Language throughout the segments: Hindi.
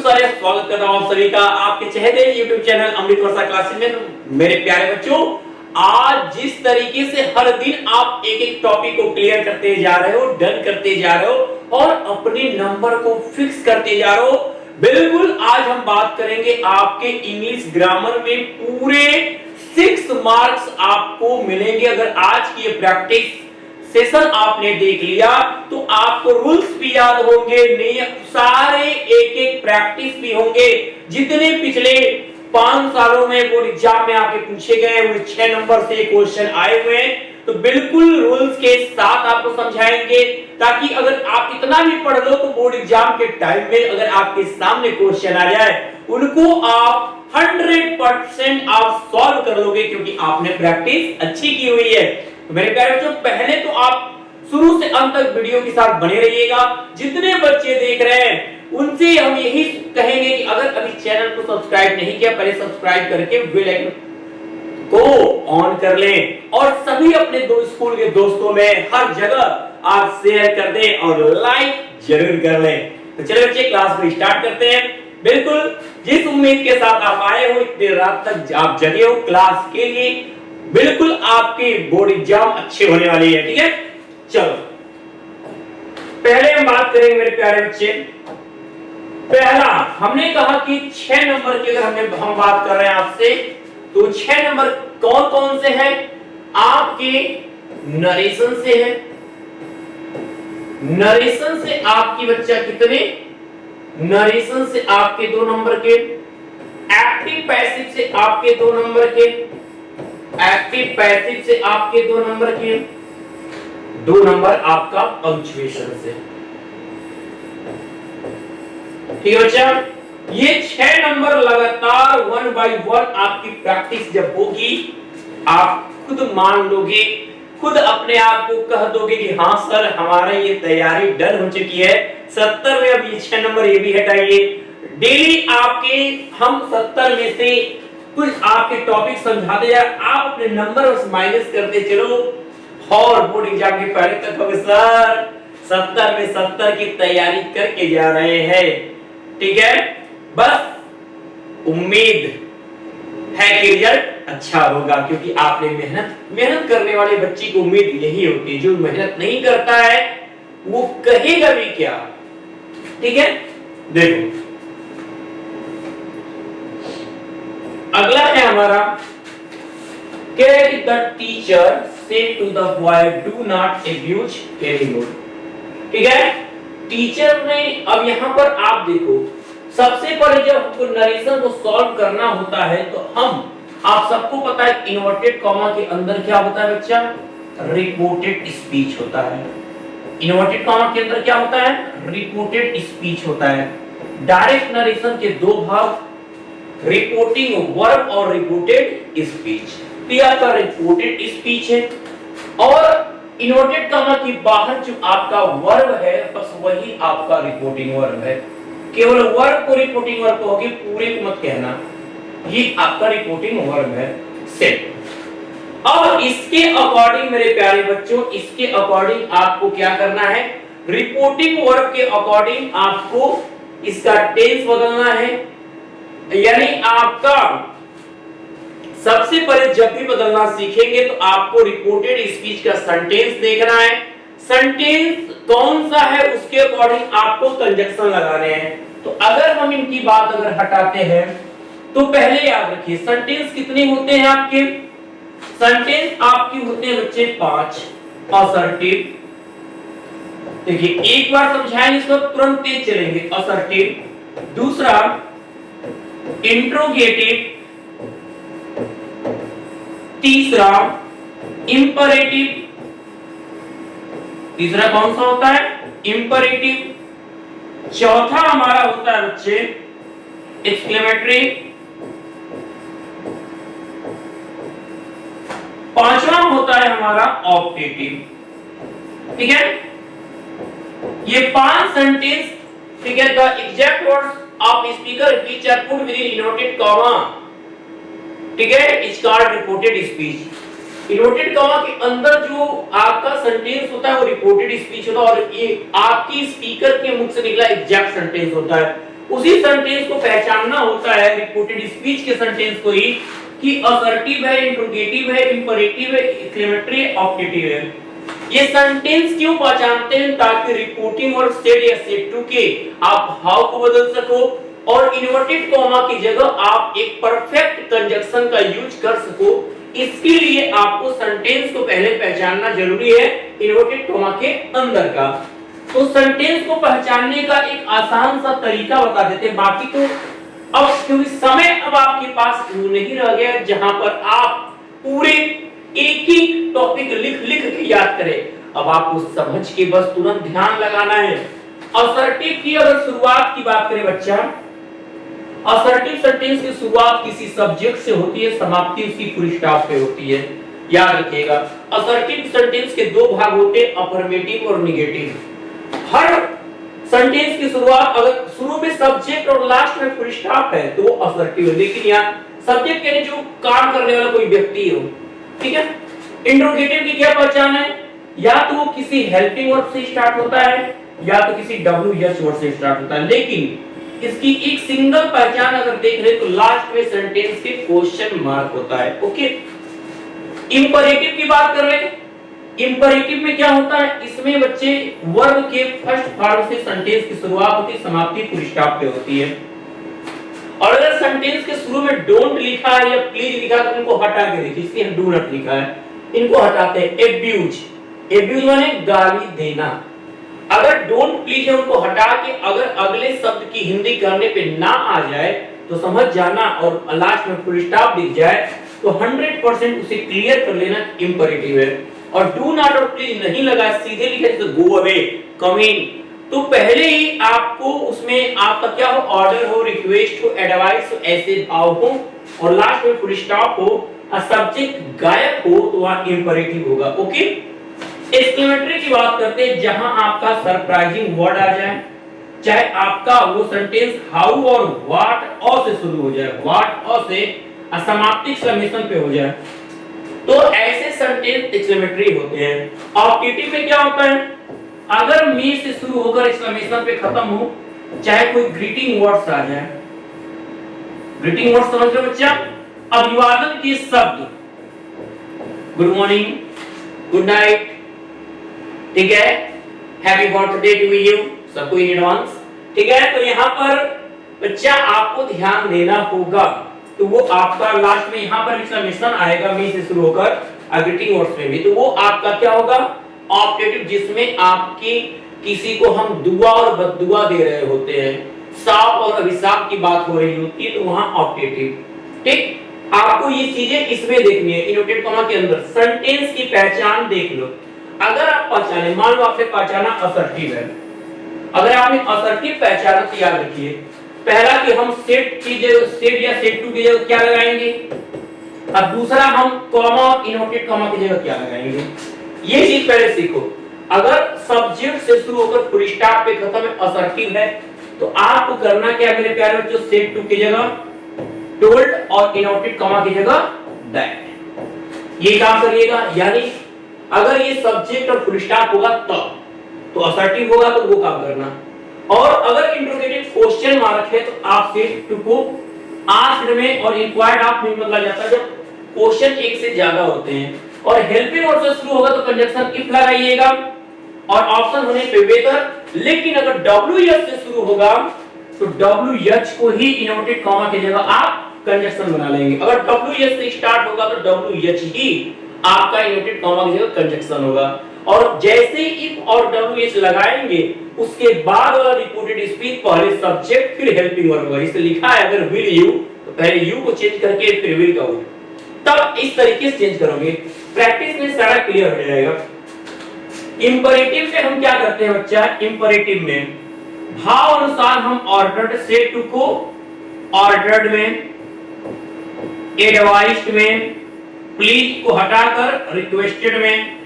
सारे स्वागत करता हूं आप सभी का आपके चहेते YouTube चैनल अमृत वर्षा क्लासेस में। मेरे प्यारे बच्चों, आज जिस तरीके से हर दिन आप एक एक टॉपिक को क्लियर करते जा रहे हो, डन करते जा रहे हो और अपने नंबर को फिक्स करते जा रहे हो, बिल्कुल आज हम बात करेंगे आपके इंग्लिश ग्रामर में पूरे 6 मार्क्स आपको मिलेंगे। अगर आज की ये प्रैक्टिस सेशन आपने देख लिया तो आपको रूल्स भी याद होंगे, नहीं सारे एक एक प्रैक्टिस भी होंगे। जितने पिछले 5 सालों में बोर्ड एग्जाम में आपके पूछे गए वो 6 नंबर से क्वेश्चन आए हुए हैं, तो बिल्कुल रूल्स के साथ आपको समझाएंगे, ताकि अगर आप इतना भी पढ़ लो तो बोर्ड एग्जाम के टाइम में अगर आपके सामने क्वेश्चन आ जाए उनको आप 100% आप सॉल्व कर लोगे, क्योंकि आपने प्रैक्टिस अच्छी की हुई है। तो मेरे प्यारे बच्चों, पहले तो आप शुरू से अंत तक वीडियो के साथ बने रहिएगा। जितने बच्चे देख रहे हैं उनसे हम यही कहेंगे कि अगर अभी चैनल को सब्सक्राइब नहीं किया, पहले सब्सक्राइब करके बेल आइकन को ऑन कर लें और सभी अपने स्कूल के दोस्तों में हर जगह आप शेयर कर दें और लाइक जरूर कर लें। तो चलिए बच्चे, क्लास को स्टार्ट करते हैं। बिल्कुल जिस उम्मीद के साथ आप आए हो, इतनी रात तक आप जगे हो क्लास के लिए, बिल्कुल आपके बोर्ड एग्जाम अच्छे होने वाली है। ठीक है, चलो पहले हम बात करेंगे मेरे प्यारे बच्चे। पहला हमने कहा कि 6 नंबर की अगर हम बात कर रहे हैं आपसे, तो 6 नंबर कौन कौन से हैं? आपके नरेशन से है। नरेशन से आपकी बच्चा कितने? नरेशन से आपके 2 नंबर के, एक्टिव पैसिव से आपके 2 नंबर के, एक्टिव पैसिव से आपके 2 नंबर के, 2 नंबर आपका पंक्चुएशन से। ठीक है बच्चा, ये 6 नंबर लगातार 1 बाय 1 आपकी प्रैक्टिस जब होगी, आप खुद मान लोगे, खुद अपने आप को कह दोगे कि हाँ सर हमारा ये तैयारी डन हो चुकी है। 70 में अब ये 6 नंबर ये भी हटाइए। डेली आपके हम 70 में से कुछ आपके टॉपिक समझाते जाए, आप अपने नंबर उस माइनस करते चलो और बोर्ड एग्जाम के पहले तक कहोगे सर 70 में 70 की तैयारी करके जा रहे हैं। ठीक है, बस उम्मीद है कि रिजल्ट अच्छा होगा, क्योंकि आपने मेहनत करने वाले बच्चे की उम्मीद यही होती है। जो मेहनत नहीं करता है वो कहेगा भी क्या। ठीक है, देखो अगला है हमारा, the teacher said to the boy do not abuse very good। ठीक है, टीचर ने, अब यहां पर आप देखो, सबसे पहले जब आपको नरेशन को सॉल्व करना होता है तो आप सबको पता है इन्वर्टेड कॉमा के अंदर क्या होता है बच्चा? रिपोर्टेड स्पीच होता है। इन्वर्टेड कॉमा के अंदर क्या होता है? रिपोर्टेड स्पीच होता है। डायरेक्ट नरेशन के 2 भाग, रिपोर्टिंग वर्ब और रिपोर्टेड स्पीच। आपका रिपोर्टेड स्पीच है और इन्वर्टेड कॉमा के बाहर जो आपका वर्ब है बस वही आपका रिपोर्टिंग वर्ब है। केवल वर्ब को रिपोर्टिंग वर्ब होगी, पूरे को मत कहना, ये आपका रिपोर्टिंग वर्ब है। सेट। अब इसके अकॉर्डिंग मेरे प्यारे बच्चों, इसके अकॉर्डिंग आपको क्या करना है? रिपोर्टिंग वर्ब के अकॉर्डिंग आपको इसका टेंस बदलना है। यानी आपका सबसे पहले जब भी बदलना सीखेंगे तो आपको रिपोर्टेड स्पीच का सेंटेंस देखना है। सेंटेंस कौन सा है उसके अकॉर्डिंग आपको कंजक्शन लगाने हैं। तो अगर हम इनकी बात अगर हटाते हैं तो पहले याद रखिए सेंटेंस कितने होते हैं आपके? सेंटेंस आपकी होते हैं बच्चे 5। असर्टिव, देखिए एक बार समझाएंगे इसको तुरंत तेज चलेंगे। असर्टिव, दूसरा इंट्रोगेटिव, तीसरा इंपरेटिव, तीसरा कौन सा होता है? इंपरेटिव। चौथा हमारा होता है बच्चे एक्सक्लेमेटरी। पांचवा होता है हमारा ऑप्टेटिव। ठीक है, ये 5 सेंटेंस, ठीक है, the exact words of speaker which are put within inverted comma, ठीक है, is called reported speech. Inverted comma के अंदर जो आपका सेंटेंस होता है वो रिपोर्टेड स्पीच होता है और ये आपकी स्पीकर के मुख से निकला एग्जैक्ट सेंटेंस होता है। उसी सेंटेंस को पहचानना होता है रिपोर्टेड स्पीच के सेंटेंस को ही कि असर्टिव है, इंट्रोगेटिव है, इंपरेटिव है, एक्सक्लेमेटरी है, ऑप्टेटिव है। ये सेंटेंस क्यों पहचानते हैं? ताकि रिपोर्टिंग और सेड या सेड टू के आप हाउ को बदल सको और इन्वर्टेड कॉमा की जगह आप एक परफेक्ट कंजक्शन का यूज कर सको। इसके लिए आपको सेंटेंस को पहले पहचानना जरूरी है इन्वर्टेड कॉमा के अंदर का। तो सेंटेंस को पहचानने का एक आसान सा तरीका बता देते हैं, बाकी तो अब क्योंकि समय अब आपके पास नहीं रह गया जहां पर आप पूरे एक ही टॉपिक लिख लिख के याद करें। अब आपको समझ के बस तुरंत ध्यान लगाना है। असर्टिव की अगर शुरुआत की बात करें बच्चा, असर्टिव सेंटेंस की शुरुआत किसी सब्जेक्ट से होती है, समाप्ति उसकी फुल स्टॉप पे होती है। याद रखिएगा असर्टिव सेंटेंस के दो भाग होते हैं, अफर्मेटिव और नेगेटिव। हर सेंटेंस की शुरुआत अगर शुरू में सब्जेक्ट और लास्ट में फुल स्टॉप है तो वो असर्टिव है, लेकिन यहाँ सब्जेक्ट यानी जो काम करने वाला कोई व्यक्ति हो, ठीक है। इंट्रोगेटिव की क्या पहचान है? या तो वो किसी हेल्पिंग वर्ब से स्टार्ट होता है या तो किसी WH वर्ड से स्टार्ट होता है, लेकिन इसकी एक सिंगल पहचान अगर देख रहे तो लास्ट में सेंटेंस के क्वेश्चन मार्क होता है। ओके, इंपरेटिव की बात कर रहे हैं। इंपरेटिव में क्या होता है? इसमें बच्चे वर्ब के फर्स्ट फॉर्म से सेंटेंस की शुरुआत होती है, समाप्ति फुल स्टॉप पे होती है। और अगर सेंटेंस के शुरू में डोंट लिखा है या प्लीज लिखा है तो उनको हटा के देखिए, इसलिए डू नॉट लिखा है, इनको हटाते हैं। एब्यूज, एब्यूज माने गाली देना। अगर डोंट प्लीज है उनको हटा के अगर अगले शब्द की हिंदी करने पे ना आ जाए तो समझ जाना और लास्ट में फुल स्टॉप दिख जाए तो 100% उसे क्लियर कर लेना इंपरेटिव है। और डू नॉट और प्लीज नहीं लगा, सीधे लिखा है तो गो अवे, कम इन, तो पहले ही आपको उसमें आपका क्या हो, ऑर्डर हो, रिक्वेस्ट हो, एडवाइस हो, ऐसे भाव हो और लास्ट में फुल स्टॉप हो और सब्जेक्ट गायब हो तो वहां इंपरेटिव होगा। ओके, एक्सक्लेमेटरी की बात करते हैं, जहां आपका सरप्राइजिंग वर्ड आ जाए, चाहे आपका वो सेंटेंस हाउ और व्हाट और से शुरू हो जाए, व्हाट और से समाप्ति एक्सक्लेमेशन पे हो जाए, तो ऐसे सेंटेंस एक्सक्लेमेटरी होते हैं। ऑप्टेटिव में क्या होता है? अगर मी से शुरू होकर एक्सक्लेमेशन पे खत्म हो, चाहे कोई ग्रीटिंग वर्ड्स आ जाए, ग्रीटिंग वर्ड्स समझ लो बच्चा, अभिवादन के शब्द, गुड मॉर्निंग, गुड नाइट, ठीक है, हैप्पी बर्थडे टू यू, सबको इन एडवांस, ठीक है। तो यहाँ पर बच्चा आपको ध्यान देना होगा, तो वो आपका लास्ट में यहाँ पर एक्सक्लेमेशन आएगा मी से शुरू होकर ग्रीटिंग वर्ड्स में भी, तो वो आपका क्या होगा, ऑप्टेटिव, जिसमें आपकी किसी को हम दुआ और बद्दुआ दे रहे होते हैं, साप और अभिशाप की बात हो रही होती है, तो वहां ऑप्टेटिव। ठीक, आपको ये चीजें इसमें देखनी है इन्वर्टेड कॉमा के अंदर। सेंटेंस की पहचान देख लो, अगर आप पहचाने, मान लो आपने पहचाना असर्टिव है, अगर आपने असर्टिव पहचाना तो याद रखिए पहला कि हम सेट की जगह सेट या सेट टू की जगह क्या लगाएंगे, अब दूसरा हम कॉमा और इन्वर्टेड कॉमा की जगह क्या लगाएंगे, ये चीज पहले सीखो। अगर सब्जेक्ट से शुरू होकर फुल स्टॉप पे खत्म है, असर्टिव है, तो आपको करना क्या मेरे प्यारे बच्चों, सेट टू की जगह टोल्ड और इन्वर्टेड कॉमा की जगह दैट, ये काम करिएगा। यानी अगर ये सब्जेक्ट और फुल स्टॉप होगा तब तो असर्टिव होगा, तो वो काम करना। और अगर इंट्रोगेटिव क्वेश्चन मार्क है तो आप सेट टू को आस्क्ड में और इंक्वायर्ड ऑफ में बदला जाता है जब क्वेश्चन एक से ज्यादा होते हैं। और हेल्पिंग वर्ड से शुरू होगा तो कंजक्शन इफ लगाइएगा और ऑप्शन होने पे वेदर, लेकिन अगर WH से शुरू होगा तो WH को ही इन्वर्टेड कॉमा की जगह आप कंजक्शन बना लेंगे। अगर WH से स्टार्ट होगा तो WH ही आपका इन्वर्टेड कॉमा की जगह कंजक्शन होगा। और जैसे इफ और WH लगाएंगे उसके बाद वाला रिपोर्टेड स्पीच पहले सब्जेक्ट फिर हेल्पिंग वर्ब होगा। इसलिए लिखा है अगर विल यू तो पहले यू को चेंज करके फिर विल का हो, तब इस तरीके से चेंज करोगे, प्रैक्टिस में सारा क्लियर हो जाएगा। इंपरेटिव में हम क्या करते हैं बच्चा, इंपरेटिव में भाव अनुसार हम ऑर्डर्ड से टू को ऑर्डर्ड में, एडवाइस्ड में, प्लीज को हटाकर रिक्वेस्टेड में,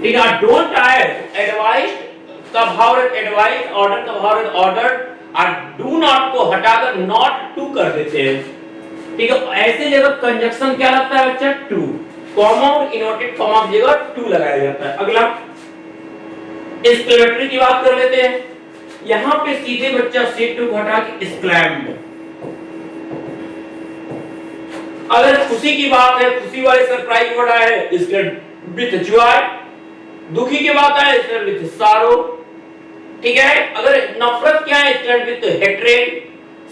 ठीक है। डोंट आए एडवाइस्ड का भाव एडवाइस, ऑर्डर का भाव ऑर्डर्ड, और डू नॉट को हटाकर नॉट टू कर देते हैं, ठीक है। ऐसे जगह कंजक्शन क्या लगता है बच्चा, टू, कॉमा और इन्वर्टेड कॉमा की जगह टू लगाया जाता है। अगला एक्सक्लेमेटरी की बात कर लेते हैं। यहां पे सीधे बच्चा सेट टू हटा के स्लैम्ड। अगर खुशी की बात है, खुशी वाले सरप्राइज वर्ड आया है इसके विद जॉय। दुखी की बात है इसके विद सारो। ठीक है, अगर नफरत क्या है इसके विद हेट्रेड।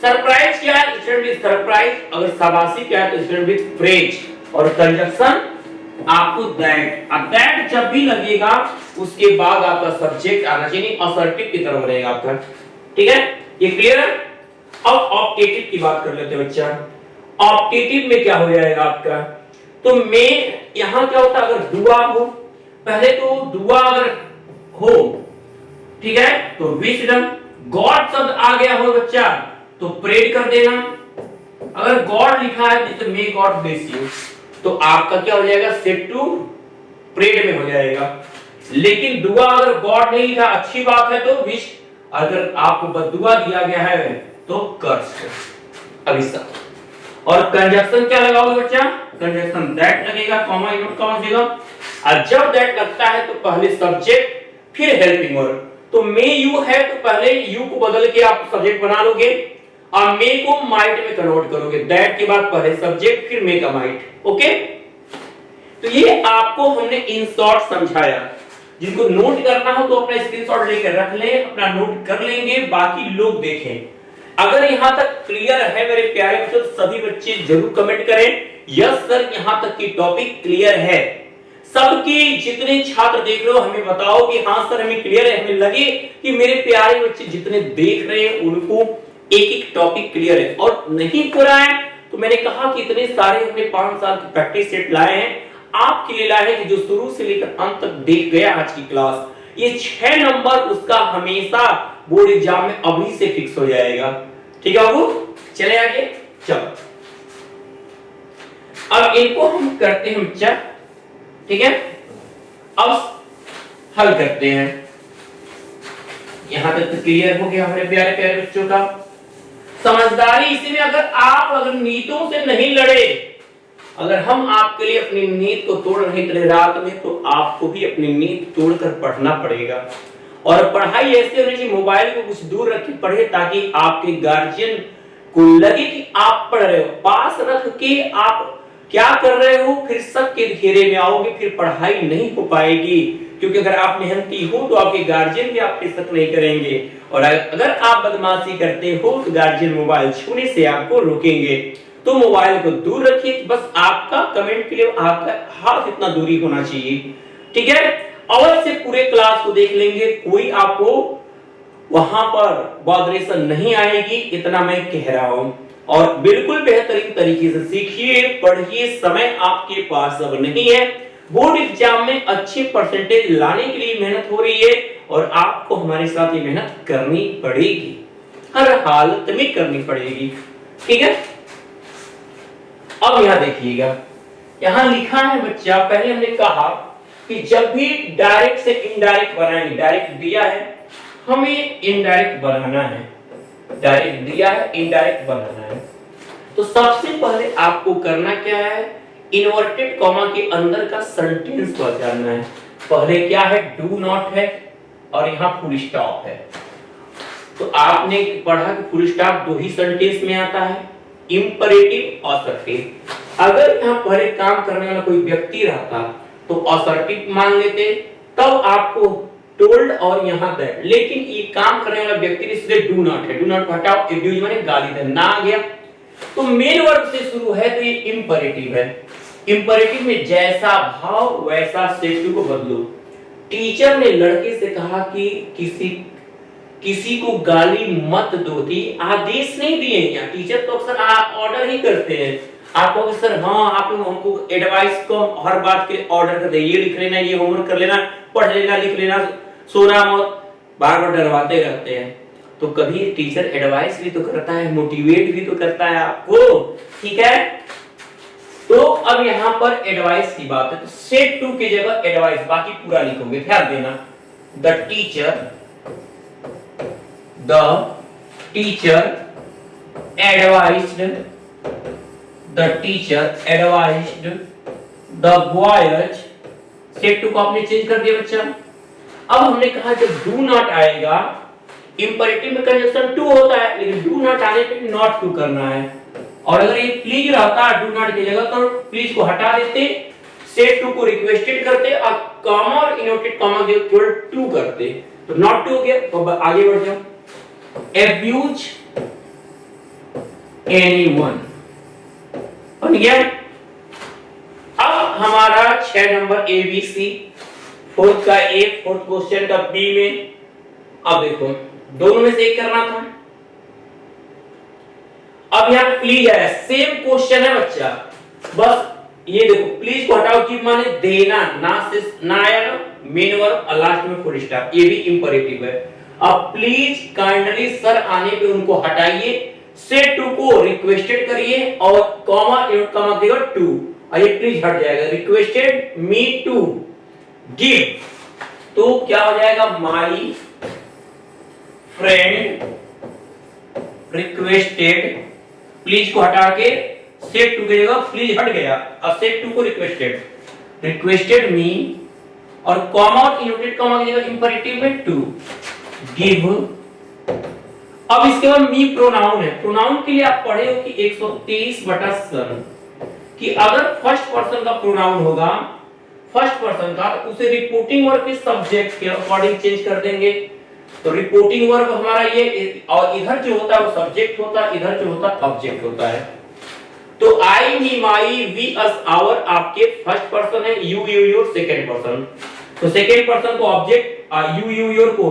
सरप्राइज क्या है इसके विद सरप्राइज। अगर शाबाशी क्या है तो इसके विद प्रेज। और कंजक्शन आपको दैट। अब दैट जब भी लगेगा उसके बाद आपका सब्जेक्ट आना चाहिए असर्टिव की तरफ रहेगा आपका। ठीक है, ये क्लियर है। अब ऑप्टेटिव की बात कर लेते हैं बच्चा। ऑप्टेटिव में क्या हो जाएगा आपका, तो में यहां क्या होता है, अगर दुआ हो, पहले तो दुआ अगर हो, ठीक है, तो विजडम। गॉड शब्द आ गया हो बच्चा तो प्रे कर देना। अगर गॉड लिखा है जैसे मे गॉड ब्लेस यू, तो आपका क्या हो जाएगा, सेट टू प्रेड में हो जाएगा। लेकिन दुआ अगर गॉड नहीं लिखा, अच्छी बात है तो विश। अगर आपको बददुआ दिया गया है तो कर्स, अभिशाप। और कंजक्शन क्या लगाओगे बच्चा, कंजक्शन दैट लगेगा, कॉमा नोट कॉमा देगा। और जब दैट लगता है तो पहले सब्जेक्ट फिर हेल्पिंग वर्ब। तो मे यू है तो पहले यू को बदल के आप सब्जेक्ट बना लोगे और मे को माइट में कन्वर्ट करोगे। दैट के बाद पहले सब्जेक्ट फिर मे का माइट। ओके, तो ये आपको हमने इन शॉर्ट समझाया। जिनको नोट करना हो तो अपना स्क्रीनशॉट लेकर रख लें, अपना नोट कर लेंगे, बाकी लोग देखें। अगर यहां तक क्लियर है मेरे प्यारे बच्चों, सभी बच्चे जरूर कमेंट करें यस सर यहां तक की टॉपिक क्लियर है। सबकी जितने छात्र देख रहे हो हमें बताओ कि हां सर हमें क्लियर है। हमें लगे कि मेरे प्यारे बच्चे जितने देख रहे हैं उनको एक एक टॉपिक क्लियर है। और नहीं पूरा है तो मैंने कहा कि इतने सारे हमने 5 साल की प्रैक्टिस सेट लाए हैं आपके लिए, लाए हैं कि जो शुरू से लेकर अंत तक देख गया आज की क्लास, ये 6 नंबर उसका हमेशा बोर्ड एग्जाम में अभी से फिक्स हो जाएगा। ठीक है बाबू, चले आगे। चलो अब इनको हम करते हैं बच्चा, ठीक है, अब हल करते हैं। यहां तक तो क्लियर हो गया हमारे प्यारे प्यारे बच्चों का। समझदारी इसी में, अगर नीतों से नहीं लड़े, अगर हम आपके लिए अपनी नीयत को तोड़ रहे थे रात में, तो आपको भी अपनी नीयत तोड़कर पढ़ना पड़ेगा। और पढ़ाई ऐसे होनी चाहिए, मोबाइल को कुछ दूर रख के पढ़े ताकि आपके गार्जियन को लगे कि आप पढ़ रहे हो। पास रख के आप क्या कर रहे हो, फिर शक के घेरे में आओगे, फिर पढ़ाई नहीं हो पाएगी। क्योंकि अगर आप मेहनती हो तो आपके गार्जियन भी आप पे शक नहीं करेंगे। और अगर आप बदमाशी करते हो तो गार्जियन मोबाइल छूने से आपको रोकेंगे। तो मोबाइल को दूर रखिए, बस आपका कमेंट के लिए आपका हाथ इतना दूरी होना चाहिए। ठीक है, अवश्य पूरे क्लास को देख लेंगे, कोई आपको वहां पर वाइब्रेशन नहीं आएगी, इतना मैं कह रहा हूं। और बिल्कुल बेहतरीन तरीके से सीखिए, पढ़िए, समय आपके पास अब नहीं है। बोर्ड एग्जाम में अच्छे परसेंटेज लाने के लिए मेहनत हो रही है और आपको हमारे साथ ये मेहनत करनी पड़ेगी, हर हालत में करनी पड़ेगी। ठीक है, अब यहां देखिएगा, यहां लिखा है बच्चा, पहले हमने कहा कि जब भी डायरेक्ट से इनडायरेक्ट बनाएंगे, डायरेक्ट दिया है हमें इनडायरेक्ट बनाना है, डायरेक्ट दिया है इनडायरेक्ट बनाना है। तो सबसे पहले आपको करना क्या है, इन्वर्टेड कॉमा के अंदर का सेंटेंस पहचानना है। पहले क्या है, डू नॉट है और यहां फुल स्टॉप है। तो आपने पढ़ा कि फुल स्टॉप दो ही सेंटेंस में आता है, इंपरेटिव और असर्टिव। अगर यहां पहले काम करने वाला कोई व्यक्ति रहता तो असर्टिव मान लेते, तब आपको टोल्ड और यहां दैट। लेकिन ये काम करने वाला व्यक्ति इसलिए डू नॉट है, डू नॉट हटाओ, एब्यूज माने गाली देना, ना आ गया तो मेन वर्ब से शुरू है तो ये इंपरेटिव है। इंपरेटिव में जैसा भाव वैसा स्टेटिव को बदलो। टीचर ने लड़के से कहा कि किसी को गाली मत दो, आदेश नहीं दिए। यहाँ टीचर तो अक्सर ऑर्डर ही करते हैं आपको कि सर हाँ आप लोग हमको एडवाइस को हर बात के ऑर्डर कर दे, ये लिख लेना, ये होमवर्क कर लेना, पढ़ लेना, लिख लेना, सोना मत, बार बार डरवाते रहते हैं। तो कभी टीचर एडवाइस भी तो करता है, मोटिवेट भी तो करता है आपको। ठीक है, तो अब यहां पर एडवाइस की बात है तो सेट टू की जगह एडवाइस, बाकी पूरा लिखोगे, ध्यान देना। The teacher advised the boys. Set two को आपने चेंज कर दिया बच्चा। अब हमने कहा जब डू नॉट आएगा इंपरेटिव में कंजक्शन टू होता है, लेकिन डू नॉट आने पे नॉट टू करना है। और अगर ये प्लीज रहता डू नॉट की जगह तो प्लीज को हटा देते, सेट टू को रिक्वेस्टेड करते और कॉमा और इनवर्टेड कॉमा के केवल टू करते, तो नॉट टू हो गया। तो आगे बढ़ जाओ, abuse anyone बन गया। अब हमारा 6 नंबर ABC, फोर्थ का A, फोर्थ क्वेश्चन का B में। अब देखो दोनों में से एक करना था। अब यहां प्लीज है, सेम क्वेश्चन है बच्चा, बस ये देखो प्लीज को हटाओ की माने देना, ना आया ना मेन वर्ब और लास्ट में फुल स्टॉप, ये भी इंपरेटिव है। अब प्लीज काइंडली सर आने पे उनको हटाइए, सेट टू को रिक्वेस्टेड करिए और कॉमा कॉमा देगा टू, और ये प्लीज हट जाएगा, रिक्वेस्टेड मी टू गिव, तो क्या हो जाएगा माई फ्रेंड रिक्वेस्टेड, प्लीज को हटा के सेट टू की जगह प्लीज हट गया और सेट टू को रिक्वेस्टेड मी और कॉमा और इनवर्टेड कॉमा की जगह इंपरेटिव में टू गिव। अब इसके बाद मी प्रोनाउन है। प्रोनाउन के लिए आप पढ़े हो कि 123/7 कि अगर फर्स्ट पर्सन का प्रोनाउन होगा, फर्स्ट पर्सन का, तो उसे रिपोर्टिंग वर्ब के सब्जेक्ट के अकॉर्डिंग चेंज कर देंगे। तो रिपोर्टिंग वर्ब हमारा ये, और इधर जो होता है वो सब्जेक्ट होता है, इधर जो होता है ऑब्जेक्ट होता है। तो आई, मी, माई, वी, अस, आवर आपके फर्स्ट पर्सन है, यू, योर सेकंड पर्सन। तो सेकंड पर्सन को ऑब्जेक्ट, यू, योर को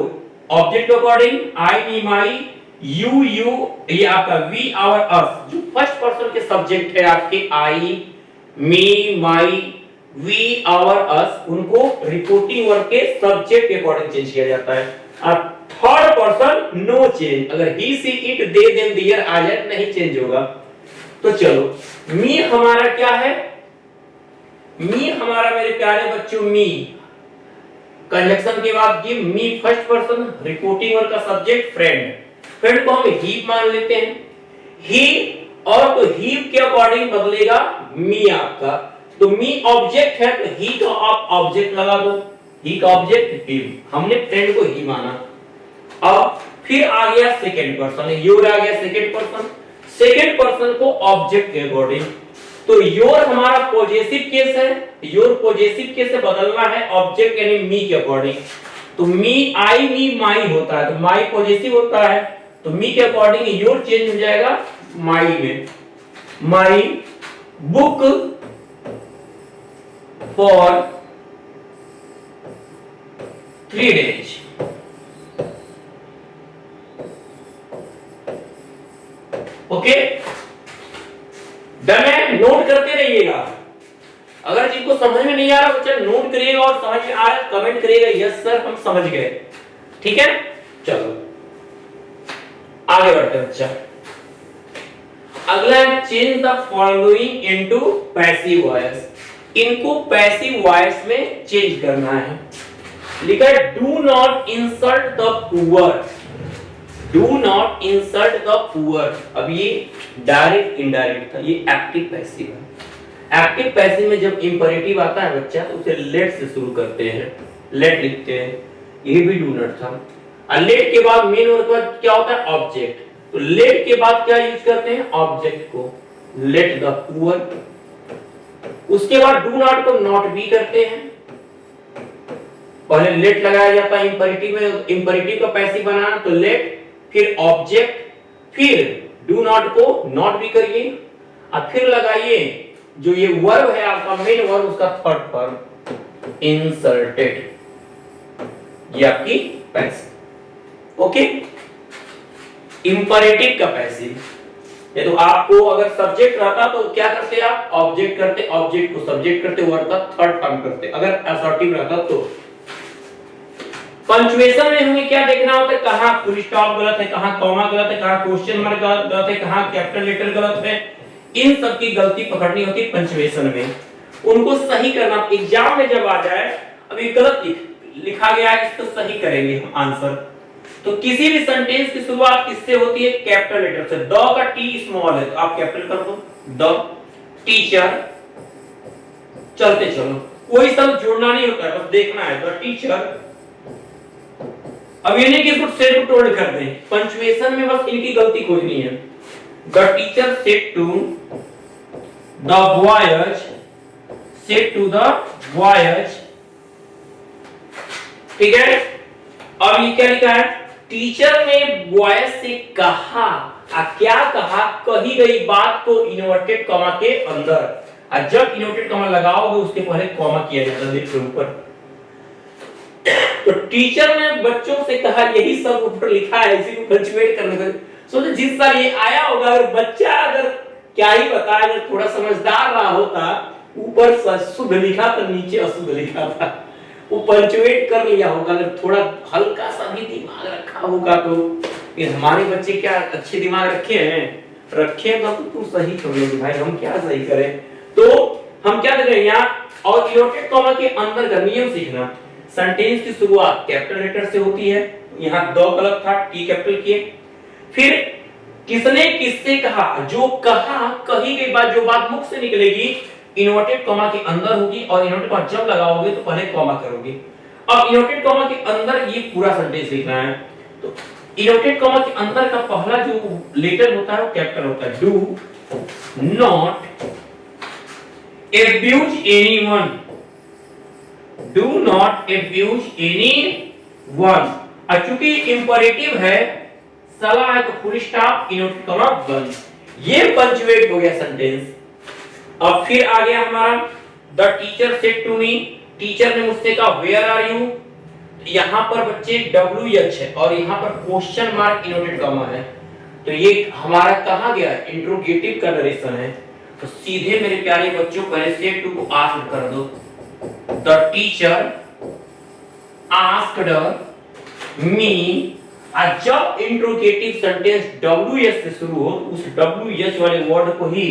ऑब्जेक्ट के according, I, me, my, you, ये आपका वी, आवर, अस। जो फर्स्ट पर्सन के सब्जेक्ट है आपके आई, मी, माई, वी, आवर, अस, उनको रिपोर्टिंग वर्ब के सब्जेक्ट के अकॉर्डिंग चेंज किया जाता है। अब थर्ड पर्सन नो चेंज, अगर ही, सी, इट, दे, देम, देयर आ जाए नहीं चेंज होगा। तो चलो मी हमारा क्या है, मी हमारा मेरे प्यारे बच्चों मी कंजक्शन के बाद गिव, मी फर्स्ट पर्सन, रिपोर्टिंग वर्ब का सब्जेक्ट फ्रेंड, फ्रेंड को हम ही मान लेते हैं, ही, और तो ही के अकॉर्डिंग बदलेगा मी आपका। तो मी ऑब्जेक्ट है तो ही का आप ऑब्जेक्ट लगा दो, ही का ऑब्जेक्ट हिम, हमने फ्रेंड को ही माना। अब फिर आ गया सेकंड पर्सन, योर आ गया सेकंड पर्सन, सेकंड पर्सन को ऑब्जेक्ट के अकॉर्डिंग। तो योर हमारा पॉजेसिव केस है, योर पॉजेसिव केस से बदलना है ऑब्जेक्ट यानी मी के अकॉर्डिंग। तो मी, आई, मी, माई होता है, तो माई पॉजेसिव होता है, तो मी के अकॉर्डिंग योर चेंज हो जाएगा माई में। My book for 3 days, okay done है। नोट करते रहिएगा, अगर जिनको समझ में नहीं आ रहा बच्चा नोट करिएगा, और समझ में आ रहा है कमेंट करिएगा यस सर हम समझ गए, ठीक है। चलो आगे बढ़ते हैं बच्चा। अगला है change the following into passive voice, इनको पैसिव वॉइस में चेंज करना है। लिखा है do not insult the poor, do not insult the poor. अब ये डायरेक्ट इनडायरेक्ट था, ये एक्टिव पैसिव है। एक्टिव पैसिव में जब इंपरेटिव आता है बच्चा तो उसे लेट से शुरू करते हैं, लेट लिखते हैं, ये भी डू नॉट था। और लेट के बाद मेन वर्ब का क्या होता है ऑब्जेक्ट, तो लेट के बाद क्या यूज करते हैं ऑब्जेक्ट को, लेट द पुअर। उसके बाद डू नॉट को नॉट भी करते हैं, पहले लेट लगाया जाता है इंपरेटिव में, इंपरेटिव का पैसिव बनाना तो लेट, फिर ऑब्जेक्ट, फिर डू नॉट को नॉट भी करिए और फिर लगाइए जो ये वर्ब है आपका मेन वर्ब उसका थर्ड फॉर्म इंसर्टेड, ये आपकी पैसिव, ओके। इंपरेटिव का पैसिव, ये तो आपको अगर सब्जेक्ट रहता तो क्या करते आप ऑब्जेक्ट करते, ऑब्जेक्ट को सब्जेक्ट करते, वर्ब का थर्ड फॉर्म करते, अगर असर्टिव रहता तो। पंक्चुएशन में हमें क्या देखना होता है, कहां फुल स्टॉप गलत है, कहां कॉमा गलत है, कहां क्वेश्चन मार्क गलत है, कहां कैपिटल लेटर गलत है, इन सब की गलती पकड़नी होती है पंक्चुएशन में, उनको सही करना। एग्जाम में जब आ जाए अभी गलत लिखा गया है इसको सही करेंगे हम आंसर। तो किसी भी सेंटेंस की शुरुआत किससे होती है कैपिटल लेटर से, द का टी स्मॉल है तो आप कैपिटल कर दो, द टीचर, चलते चलो कोई सब जोड़ना नहीं होता है, बस देखना है द टीचर अब ये नहीं कि इसको सेट टू टोल्ड कर दें, पंचुएशन में बस इनकी गलती खोजनी है। The teacher said to the boys, said to the boys, ठीक है। अब ये क्या लिखा है, टीचर ने बॉयज से कहा, क्या कहा, कही गई बात को इन्वर्टेड कॉमा के अंदर, और जब इन्वर्टेड कॉमा लगाओगे उसके पहले कॉमा किया जाता है, देखो ऊपर। तो टीचर ने बच्चों से कहा, यही सब ऊपर लिखा है, इसी को पंचुएट करने को। सोचो जिस साल ये आया होगा, अगर बच्चा अगर क्या ही बताए, अगर थोड़ा समझदार रहा होता, ऊपर शुद्ध लिखा था नीचे अशुद्ध लिखा था, वो पंचुएट कर लिया होगा। अगर थोड़ा हल्का सा भी दिमाग रखा होगा तो ये हमारे बच्चे क्या अच्छे दिमाग रखे हैं, रखे तो तू सही कर लो भाई, हम क्या सही करें। तो हम क्या कर रहे हैं यहाँ, और इन्वर्टेड कॉमा के अंदर का नियम सीखना। सेंटेंस की शुरुआत कैपिटल लेटर से होती है, यहाँ दो गलत था, टी कैपिटल किए। फिर किसने किससे कहा, जो कहा, कही गई बात, जो बात मुख से निकलेगी इन्वर्टेड कॉमा के अंदर होगी, और इन्वर्टेड कॉमा जब लगाओगे तो पहले कॉमा करोगे। अब इन्वर्टेड कॉमा के अंदर ये पूरा सेंटेंस लिखना है। तो इन्वर्टेड कॉमा के अंदर का पहला जो लेटर होता है वो कैपिटल होता है। Do not abuse anyone, do not abuse anyone। और चूंकि इंपरेटिव है, सला है, तो फुल स्टॉप, इन्वर्टेड कॉमा बंद, ये पंचुएट हो गया सेंटेंस। अब फिर आ गया हमारा, the teacher said to me, teacher ने मुझसे कहा वेयर आर यू। यहां पर बच्चे WH है और यहां पर क्वेश्चन मार्क इन्वर्टेड कॉमा है, तो ये हमारा कहां गया, इंट्रोगेटिव का नरेशन है। तो सीधे मेरे प्यारे बच्चों पहले सेड टू को आस्क्ड कर दो। द टीचर आस्क्ड मी, और जब इंट्रोगेटिव सेंटेंस WH से शुरू हो तो उस WH वाले वर्ड को ही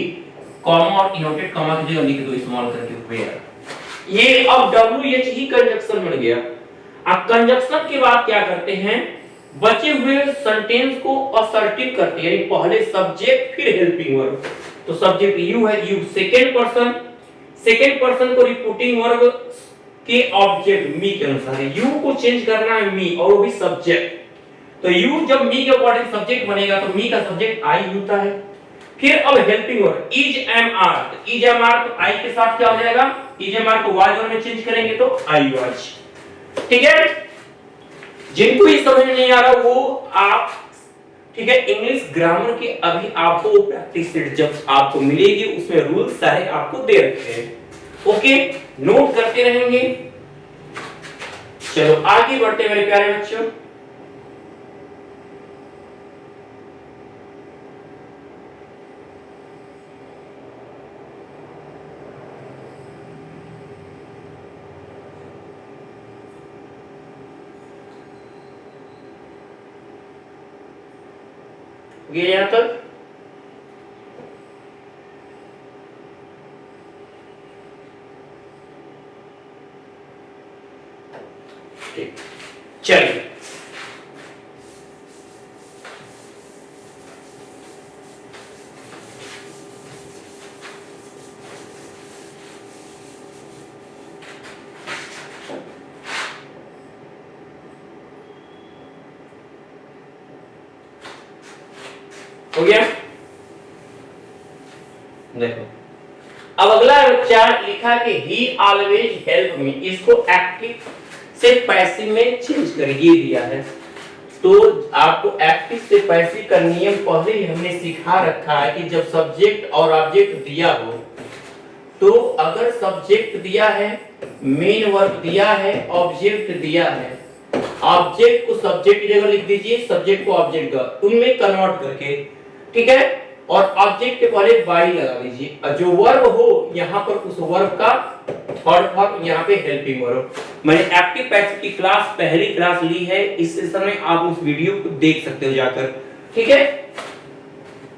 कॉमा और इन्वर्टेड कॉमा की जगह लिख दो स्मॉल करके वेयर। ये अब WH ही कंजक्शन बन गया। अब कंजक्शन के बाद क्या करते हैं, बचे हुए सेंटेंस को असर्टिव करते हैं, यानी पहले सब्जेक्ट फिर हेल्पिंग वर्ब। तो सब्जेक्ट यू है, you second person, second person को रिपोर्टिंग वर्ब के ऑब्जेक्ट मी के अनुसार है, यू को चेंज करना है मी, और वो भी सब्जेक्ट। तो यू जब मी के अकॉर्डिंग सब्जेक्ट बनेगा तो मी का सब्जेक्ट आई होता है। फिर अब helping verb is am are, तो इज एम आर तो आई के साथ क्या हो जाएगा, इज एम आर को वाज वर्ब में चेंज करेंगे तो आई वाज। ठीक है, जिनको ये समझ नहीं आ रहा वो आप, ठीक है, इंग्लिश ग्रामर के अभी आपको प्रैक्टिस सेट जब आपको मिलेगी उसमें रूल्स सारे आपको दे रखे हैं। ओके, नोट करते रहेंगे। चलो आगे बढ़ते मेरे प्यारे बच्चों। ये यहां तक ठीक, चलिए हो गया। देखो अब अगला बच्चा लिखा कि ही ऑलवेज हेल्प मी, इसको एक्टिव से पैसिव में चेंज कर दिया है। तो आपको एक्टिव से पैसिव का नियम पहले ही हमने सिखा रखा है कि जब सब्जेक्ट और ऑब्जेक्ट दिया हो, तो अगर सब्जेक्ट दिया है, मेन वर्ब दिया है, ऑब्जेक्ट दिया है, ऑब्जेक्ट को सब्जेक्ट की जगह लिख दीजिए, सब्जेक्ट को ऑब्जेक्ट का उनमें कन्वर्ट करके, ठीक है, और ऑब्जेक्ट के पहले बाई लगा लीजिए, और जो वर्ब हो यहाँ पर उस वर्ब का थर्ड फॉर्म यहाँ पे हेल्पिंग वर्ब। मैंने एक्टिव पैसिव की क्लास पहली क्लास ली है, इस सेशन में आप उस वीडियो को देख सकते हो जाकर, ठीक है।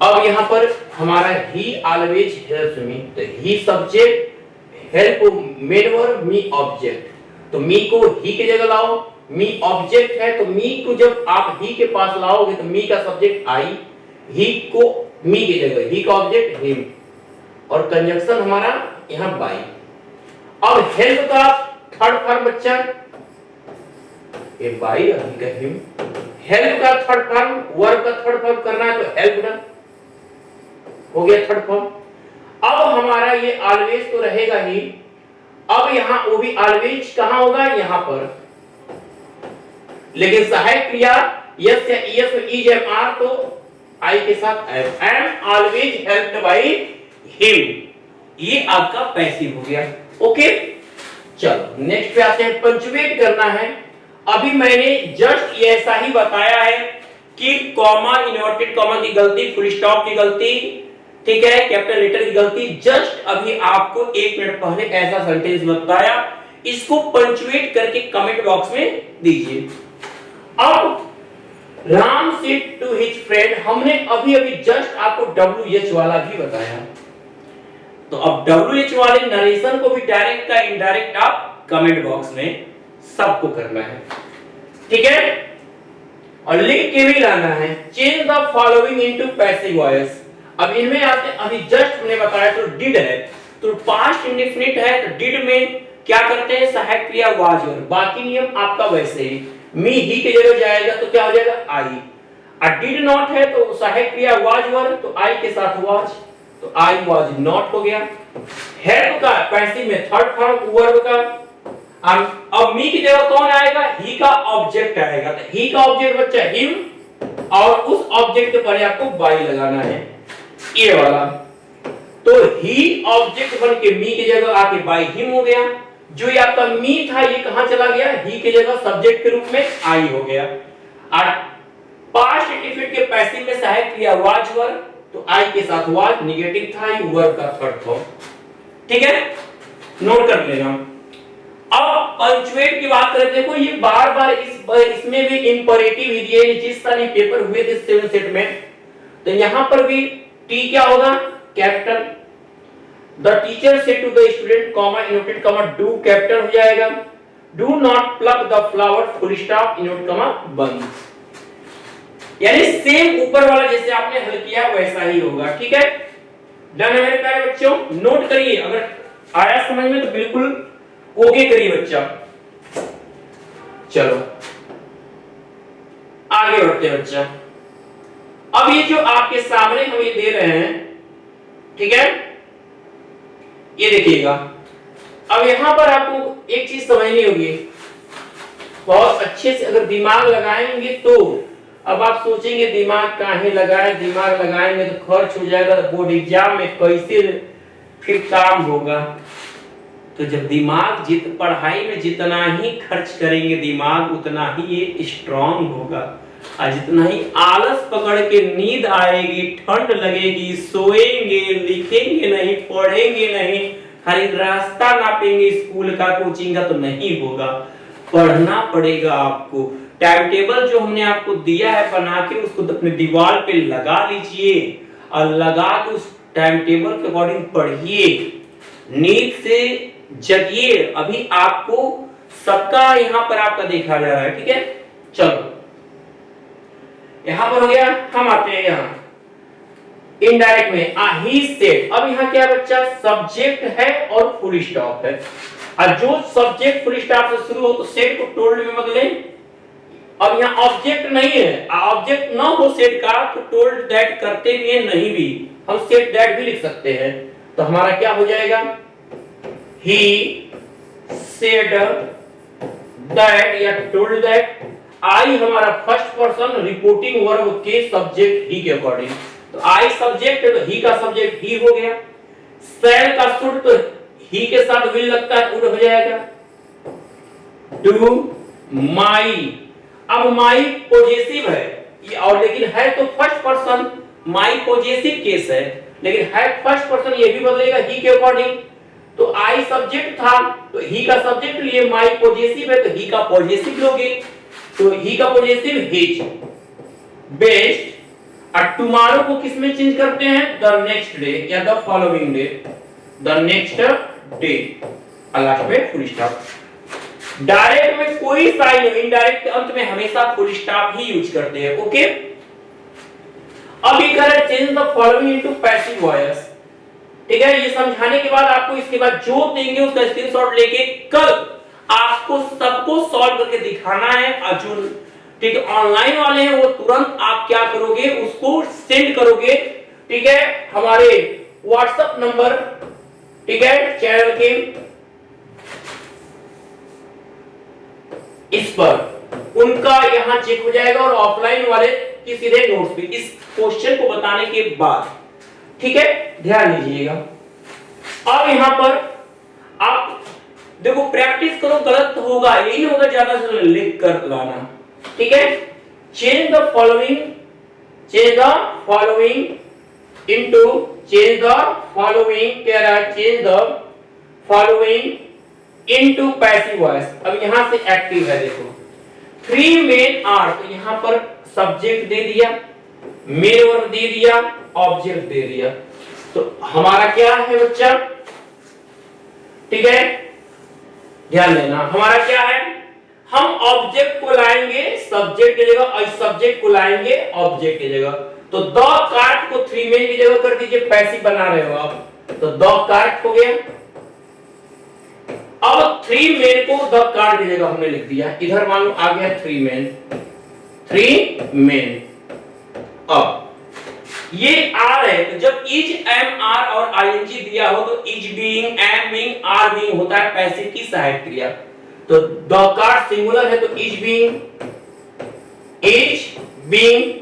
अब यहाँ पर हमारा ही ऑलवेज हेल्प्स मी, तो ही सब्जेक्ट, हेल्प मेन वर्ब, मी ऑब्जेक्ट। तो मी को ही की जगह लाओ, मी ऑब्जेक्ट है तो मी को जब आप ही के पास लाओगे तो मी का सब्जेक्ट आई, ही को मी की जगह, ही का ऑब्जेक्ट हिम, और कंजंक्शन हमारा यहां बाई। अब हेल्प का थर्ड फॉर्म बच्चा ए बाई ही का हिम। हेल्प का थर्ड फॉर्म, वर्ब का थर्ड फॉर्म करना है तो हेल्प डन हो गया थर्ड फॉर्म। अब हमारा ये ऑलवेज तो रहेगा ही, अब यहां वो भी ऑलवेज कहां होगा, यहां पर, लेकिन सहायक क्रिया यस या ईएस में इज एम आर तो आई के साथ am always helped by him, ये आपका पैसिव हो गया। ओके, चलो नेक्स्ट पे आते हैं, पंचुएट करना है। अभी मैंने जस्ट ऐसा ही बताया है कि कॉमा, इन्वर्टेड कॉमा की गलती, फुल स्टॉप की गलती, ठीक है, कैपिटल लेटर की गलती, जस्ट अभी आपको 1 मिनट पहले ऐसा सेंटेंस बताया, इसको पंचुएट करके कमेंट बॉक्स में दीजिए। अब Ram said to his friend, हमने अभी अभी जस्ट आपको WH वाला भी बताया, तो अब WH वाले नरेशन को भी डायरेक्ट का इनडायरेक्ट आप कमेंट बॉक्स में सबको करना है, ठीक है, और लिख के भी लाना है। Change the following into passive voice. अब इनमें आते, अभी जस्ट हमने बताया तो डिड है, तो पास्ट इंडेफिनिट है तो डिड में क्या करते हैं, सहायक क्रिया वाज वर, बाकी नियम आपका वैसे ही, मी ही की जगह जाएगा तो क्या हो जाएगा आई, और डिड नॉट है तो सहायक क्रिया वाज वर तो आई के साथ वाज, तो आई वाज नॉट हो गया। हेल्प का पैसिव में थर्ड फॉर्म वर्ब का, अब मी की जगह कौन आएगा, ही का ऑब्जेक्ट आएगा, तो ही का ऑब्जेक्ट बच्चा हिम, और उस ऑब्जेक्ट के पहले आपको बाई लगाना है, ये वाला, तो ही ऑब्जेक्ट बन के मी की जगह आके बाई हिम हो गया। जो ये आपका मी था ये कहां चला गया, ही की जगह सब्जेक्ट के रूप में आई हो गया। और पास्ट इंडेफिनिट के पैसिव में सहायक क्रिया वाज वर, तो आई के साथ वाज, नेगेटिव था, ये वर्ब का थर्ड फॉर्म, ठीक है, नोट कर लेना। अब पंचुएट की बात करें, देखो ये बार-बार इसमें भी इंपरेटिव ही दिए, जिस सारे पेपर हुए थे 7 सेट में, तो यहां पर भी टी क्या होगा, capital, the teacher said to the student, comma inverted comma do capital हो जाएगा, do not pluck the flower, full stop inverted comma बंद, यानी सेम ऊपर वाला जैसे आपने हल किया वैसा ही होगा, ठीक है, डन है मेरे प्यारे बच्चों। नोट करिए, अगर आया समझ में तो बिल्कुल ओके करिए बच्चा। चलो आगे बढ़ते हैं बच्चा। अब ये जो आपके सामने हम ये दे रहे हैं, ठीक है, ये देखिएगा, अब यहां पर आपको एक चीज समझनी होगी, बहुत अच्छे से अगर दिमाग लगाएंगे तो, अब आप सोचेंगे दिमाग काहे लगाए, दिमाग लगाएंगे तो खर्च हो जाएगा, तो बोर्ड एग्जाम में कैसे फिर काम होगा, तो जब दिमाग पढ़ाई में जितना ही खर्च करेंगे दिमाग उतना ही ये स्ट्रांग होगा, और जितना ही आलस पकड़ के नींद आएगी, ठंड लगेगी, सोएंगे, लिखेंगे नहीं, पढ़ेंगे नहीं, खाली रास्ता नापेंगे स्कूल का, कोचिंग का, तो नहीं होगा, पढ़ना पड़ेगा आपको। टाइम टेबल जो हमने आपको दिया है बना के, उसको अपने दीवार पे लगा लीजिए, और लगा के उस टाइम टेबल के अकॉर्डिंग पढ़िए, नींद से जगिए। अभी आपको सबका यहाँ पर आपका देखा जा रहा है, ठीक है, चलो यहां पर हो गया। हम आते हैं यहां इनडायरेक्ट में, ही सेड, अब यहां क्या बच्चा, सब्जेक्ट है और फुल स्टॉप है, और जो सब्जेक्ट फुल स्टॉप से शुरू हो तो सेड को टोल्ड में बदले। अब यहां ऑब्जेक्ट नहीं है, ऑब्जेक्ट ना हो सेड का तो टोल्ड दैट करते भी है, नहीं भी, हम सेड दैट भी लिख सकते हैं, तो हमारा क्या हो जाएगा, he said that या told that। आई हमारा फर्स्ट पर्सन रिपोर्टिंग वर्ब के सब्जेक्ट ही के अकॉर्डिंग, तो आई सब्जेक्ट है तो ही का सब्जेक्ट ही हो गया, सैड का शुड तो ही के साथ विल लगता है, उड़ हो जाएगा, डू माई, अब माई पॉजिटिव है ये, और लेकिन है तो फर्स्ट पर्सन, माई पॉजिटिव केस है, लेकिन है फर्स्ट पर्सन, ये भी बदलेगा ही के अकॉर्डिंग, तो आई सब्जेक्ट था तो ही का सब्जेक्ट लिए, माई पॉजिटिव है तो ही का पॉजिटिव लोगे, तो ही का पॉजिटिव हिज, बेस्ट। और टुमारो को किस में चेंज करते हैं, द नेक्स्ट डे या the following day, the next day, last में फुल स्टॉप। डायरेक्ट में कोई साइन, इनडायरेक्ट के अंत में हमेशा फुल स्टॉप ही यूज करते हैं, ओके। अब ये कह रहे change the following into passive voice, ठीक है, ये समझाने के बाद आपको इसके बाद जो देंगे उसका स्क्रीनशॉट लेके कल आपको सबको सॉल्व करके दिखाना है। अर्जुन ठीक है, ऑनलाइन वाले हैं वो तुरंत आप क्या करोगे, उसको सेंड करोगे ठीक है हमारे व्हाट्सएप नंबर ठीक है चैनल के इस पर, उनका यहां चेक हो जाएगा और ऑफलाइन वाले की सीधे नोट्स पे इस क्वेश्चन को बताने के बाद ठीक है ध्यान दीजिएगा। अब यहां पर आप देखो प्रैक्टिस करो, गलत होगा यही होगा, ज्यादा से लिख कर लाना ठीक है। Change the following into change the following कह रहा है, change the following into passive voice. अब यहां से एक्टिव है देखो, 3 मेन आर, तो यहां पर सब्जेक्ट दे दिया, मेन वर्ब दे दिया, ऑब्जेक्ट दे दिया। तो हमारा क्या है बच्चा ठीक है ध्यान देना, हमारा क्या है, हम ऑब्जेक्ट को लाएंगे सब्जेक्ट की जगह और सब्जेक्ट को लाएंगे ऑब्जेक्ट की जगह। तो द कार्ट को 3 मेन की जगह कर दीजिए, पैसिव बना रहे हो आप, तो द कार्ट हो गया। अब 3 मेन को द कार्ट की जगह हमने लिख दिया, इधर मान लो आ गया 3 मेन। अब ये आर है, तो जब इज एम आर और आईएनजी दिया हो तो is being, am being, are being होता है पैसिव की सहायक क्रिया। तो द कार्ड सिंगुलर है तो इज बीइंग।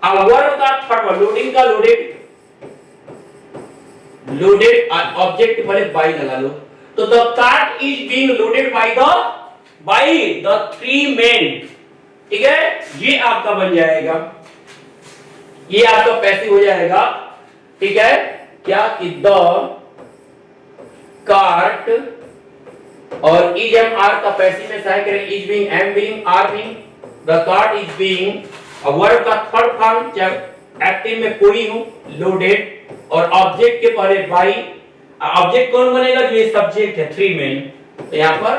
अब वर्ब का थर्ड वर्ड लोडिंग का लोडेड ऑब्जेक्ट पहले बाई लगा लो, तो the cart is being loaded by the 3 main ठीक है, ये आपका बन जाएगा, ये आपका पैसिव हो जाएगा ठीक है क्या कि द कार्ट और इज एम आर का पैसिव में सहायक करें, is being, am being, are being, the cart is being. और वर्ब का थर्ड फॉर्म जब एक्टिव में कोई हो लोडेड और ऑब्जेक्ट के पहले बाई, ऑब्जेक्ट कौन बनेगा, जो ये सब्जेक्ट है 3 मेन, तो यहां पर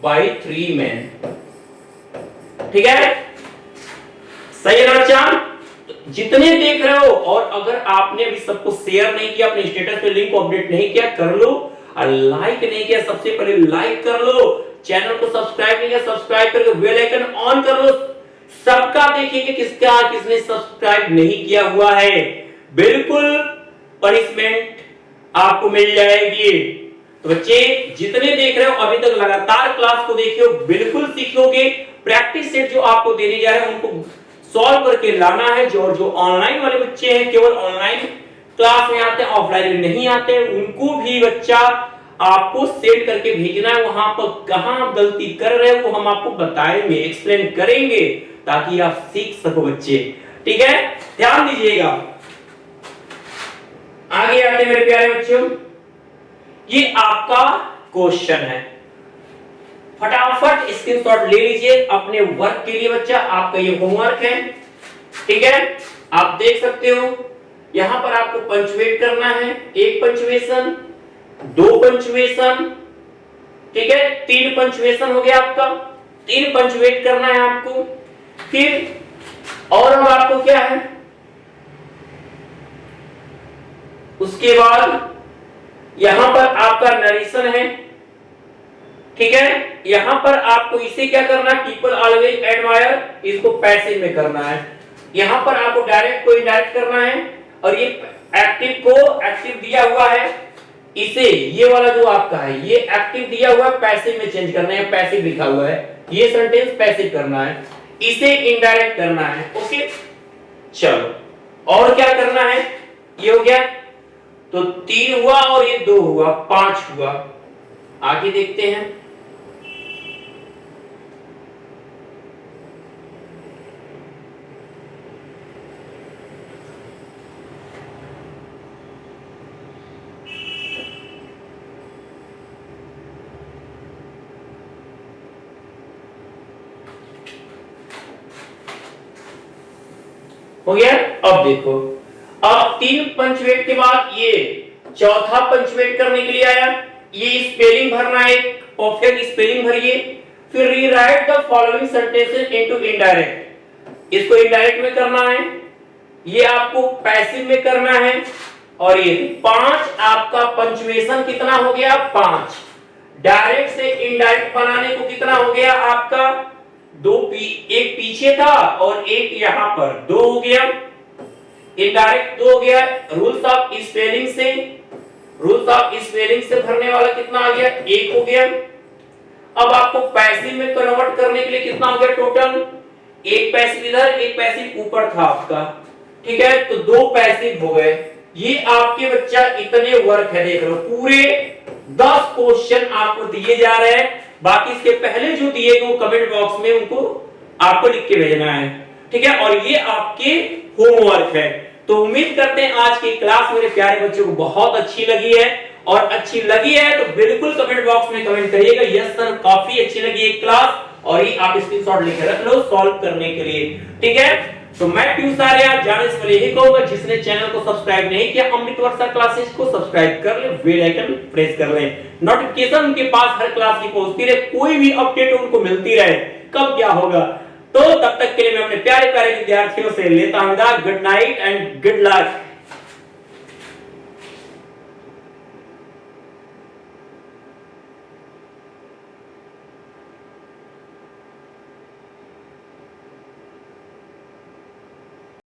बाई 3 मेन ठीक है। सही है ना बच्चा, जितने देख रहे हो, और अगर आपने अभी सबको शेयर नहीं किया, अपने स्टेटस पे लिंक को अपडेट नहीं किया, कर लो, और लाइक नहीं किया सबसे पहले लाइक कर लो, चैनल को सब्सक्राइब नहीं किया सब्सक्राइब करके बेल आइकन ऑन कर लो। सबका देखेंगे किसका किसने सब्सक्राइब नहीं किया हुआ है, बिल्कुल पनिशमेंट आपको मिल जाएगी। तो बच्चे जितने देख रहे हो अभी तक लगातार क्लास को देखियो, बिल्कुल सीखोगे। प्रैक्टिस सेट जो आपको देने जा रहे हैं उनको सॉल्व करके लाना है। जो ऑनलाइन वाले बच्चे हैं केवल ऑनलाइन क्लास में आते हैं, ऑफलाइन में नहीं आते, उनको भी बच्चा आपको सेंड करके भेजना है। वहां पर कहां आप गलती कर रहे हो वो हम आपको बताएंगे, एक्सप्लेन करेंगे, ताकि आप सीख सको बच्चे ठीक है। ध्यान दीजिएगा, आगे आते मेरे प्यारे बच्चों, ये आपका क्वेश्चन है, फटाफट स्क्रीनशॉट ले लीजिए अपने वर्क के लिए बच्चा, आपका ये होमवर्क है ठीक है। आप देख सकते हो यहां पर आपको पंचुएट करना है, 1 पंचुएशन, 2 पंचुएशन ठीक है, 3 पंचुएशन हो गया आपका, 3 पंचुएट करना है आपको। फिर और अब आपको क्या है, उसके बाद यहां पर आपका नरेशन है ठीक है। यहां पर आपको इसे क्या करना है, पीपल ऑलवेज एडमायर, इसको पैसिव में करना है। यहां पर आपको डायरेक्ट को इनडायरेक्ट करना है, और ये एक्टिव को एक्टिव दिया हुआ है, इसे ये वाला जो आपका है ये एक्टिव दिया हुआ है, पैसिव में चेंज करना है, पैसिव लिखा हुआ है, ये सेंटेंस पैसिव करना है, इसे इनडायरेक्ट करना है ओके। चलो और क्या करना है, ये हो गया, तो 3 हुआ और ये 2 हुआ, 5 हुआ। आगे देखते हैं, हो गया। अब देखो, अब 3 पंचुएट के बाद ये चौथा पंचुएट करने के लिए आया, ये स्पेलिंग भरना है, परफेक्ट स्पेलिंग भरिए। फिर rewrite the following sentences into indirect, इसको इनडायरेक्ट में करना है, ये आपको पैसिव में करना है। और ये 5 आपका पंचुएशन कितना हो गया, 5 डायरेक्ट से इनडायरेक्ट बनाने को कितना हो गया आपका एक पीछे था और एक यहां पर, 2 हो गया। इनडायरेक्ट 2 हो गया। रूल्स ऑफ स्पेलिंग से भरने वाला कितना आ गया, 1 हो गया। अब आपको पैसिव में कन्वर्ट करने के लिए कितना हो गया टोटल, एक पैसिव इधर, एक पैसिव ऊपर था आपका, ठीक है, तो 2 पैसिव हो गए। ये आपके बच्चा इतने वर्क है, देख लो पूरे 10 क्वेश्चन आपको दिए जा रहे हैं। बाकी इसके पहले जो दिए गए वो कमेंट बॉक्स में उनको आपको लिख के भेजना है, ठीक है, और ये आपके होमवर्क है। तो उम्मीद करते हैं आज की क्लास मेरे प्यारे बच्चों को बहुत अच्छी लगी है, और अच्छी लगी है तो बिल्कुल कमेंट बॉक्स में कमेंट करिएगा, यस सर काफी अच्छी लगी है क्लास, और ये आप स्क्रीनशॉट लेकर रख लो सॉल्व करने के लिए, ठीक है। तो मैं पीयूष आर्या जाने से पहले यही कहूंगा, जिसने चैनल को सब्सक्राइब नहीं किया अमृत वर्षा क्लासेस को सब्सक्राइब कर ले, बेल आइकन प्रेस कर ले, नोटिफिकेशन उनके पास हर क्लास की पहुंचती रहे, कोई भी अपडेट उनको मिलती रहे, कब क्या होगा। तो तब तक के लिए मैं अपने प्यारे प्यारे विद्यार्थियों से लेता हूं, good night and good luck.